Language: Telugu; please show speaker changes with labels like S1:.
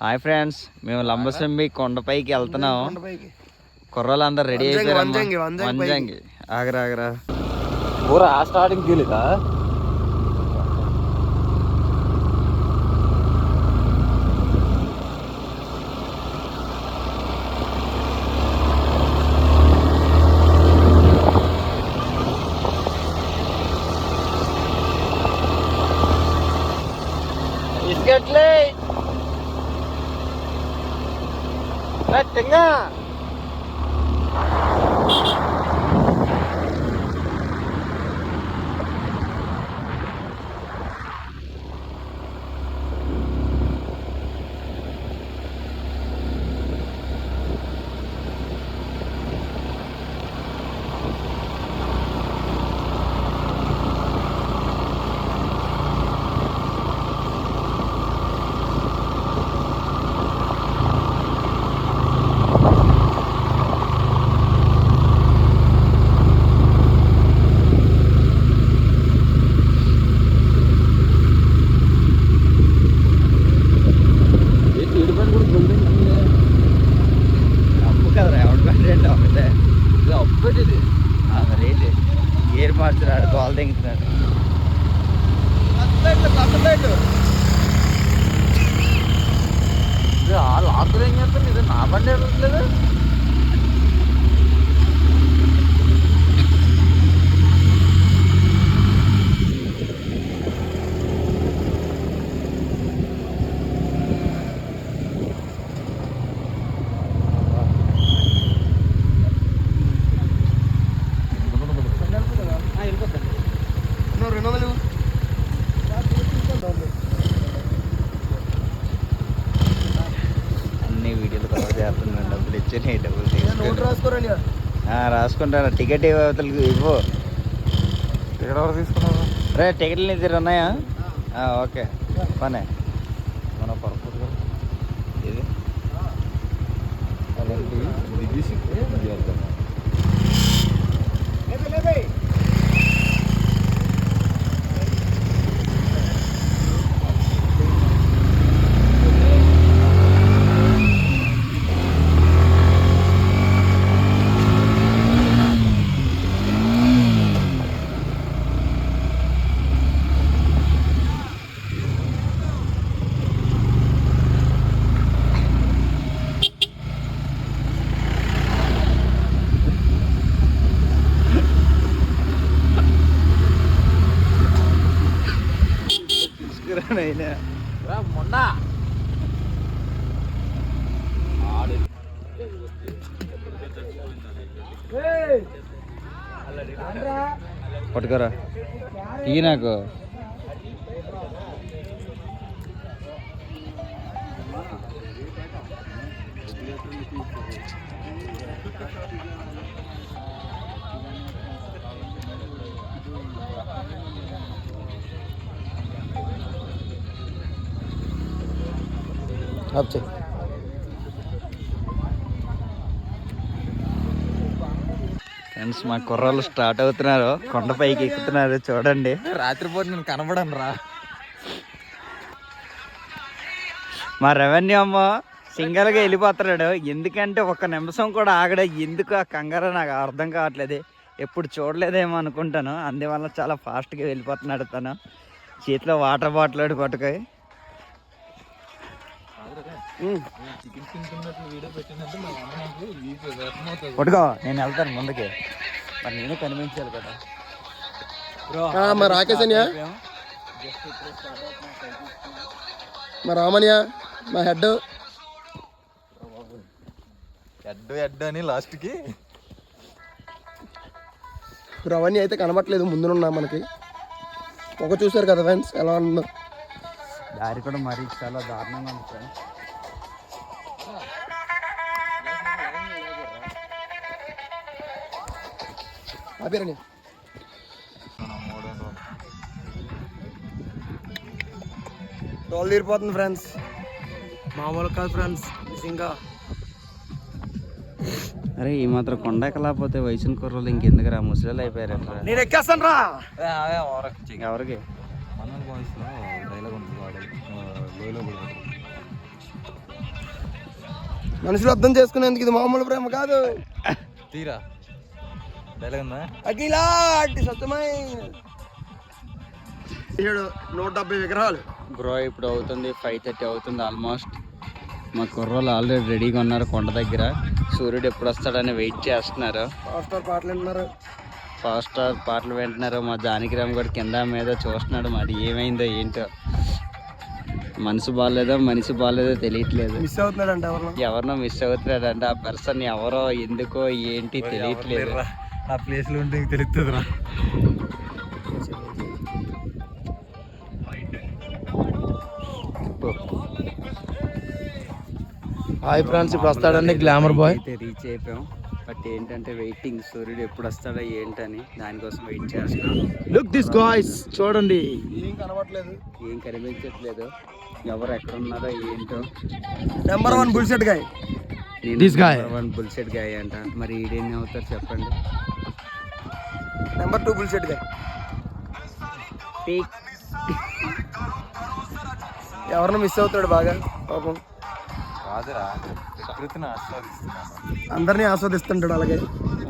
S1: హాయ్ ఫ్రెండ్స్, మేము లంబసింగి కొండపైకి వెళ్తున్నాం. కుర్రలు అందరు రెడీ అయిపోయారు. వంజంగి ఆగరా ఊరా స్టార్టింగ్ తీయలేదా? ఇసుకట్లే తెంగా గేర్ మార్చున్నాడు, గోల్ తెంగుతున్నాడు. లాక్కులు ఏం చేస్తాను, ఇది నా బండి వెళ్ళట్లేదు. అన్ని వీడియోలు కవర్ చేస్తున్నాను. డబ్బులు ఇచ్చాయి, డబ్బులు రాసుకుంటాను. టికెట్ ఇవ్వు. టికెట్ ఎవరు తీసుకున్నారు? రే టికెట్లు నీ దగ్గర ఉన్నాయా? ఓకే పనే మన పర్పస్ ఇది మొన్న పట్టుకోరా ఈ నాకు ఫ్రెండ్స్, మా కుర్రాళ్ళు స్టార్ట్ అవుతున్నారు, కొండపైకి ఎక్కుతున్నారు. చూడండి, రాత్రిపూట నేను కనబడను రా. మా రెవెన్యూ అమ్మ సింగల్గా వెళ్ళిపోతున్నాడు. ఎందుకంటే ఒక నిమిషం కూడా ఆగడ. ఎందుకు ఆ కంగారో నాకు అర్థం కావట్లేదు. ఎప్పుడు చూడలేదేమో అనుకుంటాను. అందువల్ల చాలా ఫాస్ట్గా వెళ్ళిపోతున్నాడు. తను చేతిలో వాటర్ బాటిల్ పట్టుకొని పట్టుకో, నేను వెళ్తాను ముందుకి. మరి నేను కనిపించాలి కదా.
S2: మా రాకేష్ అనియా, మా రామనియా, మా హెడ్ అని లాస్ట్కి రవణి అయితే కనబట్లేదు. ముందునున్నా మనకి ఒక చూసారు కదా ఫ్రెండ్స్ ఎలా ఉందో.
S1: దారి కూడా మరి చాలా దారుణంగా ఉంది.
S2: ఆపేరండి. టోల్ తీరిపోతుంది ఫ్రెండ్స్, మామూలు కాదు ఫ్రెండ్స్. ఇంకా
S1: అరే ఈ మాత్రం కొండ ఎక్కలేకపోతే వయసుని కుర్రలు ఇంకెందుకు రా, ముసలి అయిపోయారు.
S2: నేను ఎక్కేస్తాను రా.
S1: ఎవరికి
S2: మనుషులు అర్థం చేసుకునేందుకు ఇది మామూలు ప్రేమ కాదు.
S1: తీరా డైలాగ్ ఉందా?
S2: అఖిలాంటి సత్యమైన 170 విగ్రహాలు.
S1: బ్రో ఇప్పుడు అవుతుంది 5:30 అవుతుంది ఆల్మోస్ట్. మా కుర్రోళ్ళు ఆల్రెడీ రెడీగా ఉన్నారు కొండ దగ్గర. సూర్యుడు ఎప్పుడు వస్తాడని వెయిట్ చేస్తున్నారు.
S2: పాస్టర్ పాటలు వింటున్నారు.
S1: ఫాస్టర్ పాటలు వింటున్నారు. మా జానకిరామ్ కూడా కింద మీద చూస్తున్నాడు. మరి ఏమైందో ఏంటో, మనసు బాగాలేదో మనిషి బాగాలేదో తెలియట్లేదు.
S2: మిస్ అవుతున్నాడంట
S1: ఎవరినో మిస్ అవుతున్నాడంట. ఆ పర్సన్ ఎవరో ఎందుకో ఏంటి తెలియట్లేదు.
S3: ఆ ప్లేస్లో ఉంటే తెలుస్తుంది రా.
S2: హాయ్ ఫ్రెండ్స్, ఇప్పుడు వస్తాడండి గ్లామర్ బాయ్.
S1: అయితే రీచ్ అయిపోయాం. బట్ ఏంటంటే వెయిటింగ్, సూర్యుడు ఎప్పుడు వస్తాడో ఏంటని దానికోసం వెయిట్ చేస్తున్నాం.
S2: లుక్ దిస్ గాయ్స్, చూడండి ఏం కనబడట్లేదు,
S1: ఏం కనిపించట్లేదు. ఎవరు ఎక్కడ ఉన్నారో ఏంటో.
S2: నెంబర్ 1 బుల్సెట్ గాయ్.
S1: This guy. బుల్సెట్ గాయ్ అంట. మరి ఈడేం అవుతారు చెప్పండి.
S2: నెంబర్ 2 బుల్సెట్ గాయ్. ఎవరిని మిస్ అవుతాడు బాగా పాపం.
S3: కాదురా, ప్రకృతిని ఆస్వాదిస్తున్నాను.
S2: అందరినీ ఆస్వాదిస్తుంటాడు అలాగే.